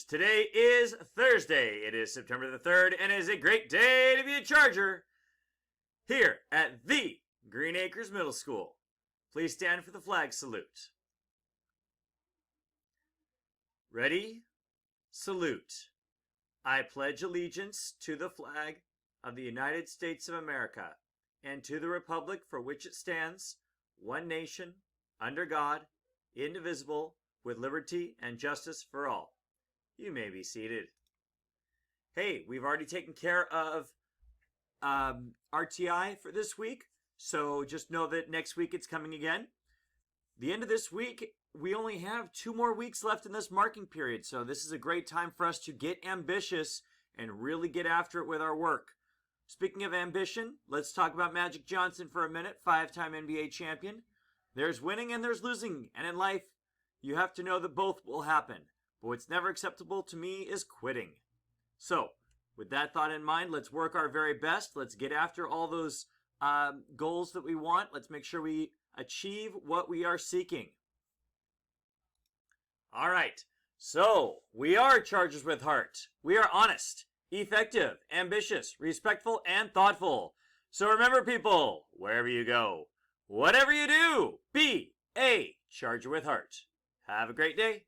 Today is Thursday. It is September the 3rd, and it is a great day to be a Charger here at the Green Acres Middle School. Please stand for the flag salute. Ready? Salute. I pledge allegiance to the flag of the United States of America and to the republic for which it stands, one nation, under God, indivisible, with liberty and justice for all. You may be seated. Hey, we've already taken care of RTI for this week, so just know that next week it's coming again. The end of this week, we only have 2 more weeks left in this marking period, so this is a great time for us to get ambitious and really get after it with our work. Speaking of ambition, let's talk about Magic Johnson for a minute, 5-time NBA champion. There's winning and there's losing, and in life, you have to know that both will happen. But what's never acceptable to me is quitting. So, with that thought in mind, let's work our very best. Let's get after all those goals that we want. Let's make sure we achieve what we are seeking. All right, so we are Chargers with heart. We are honest, effective, ambitious, respectful, and thoughtful. So remember, people, wherever you go, whatever you do, be a Charger with heart. Have a great day.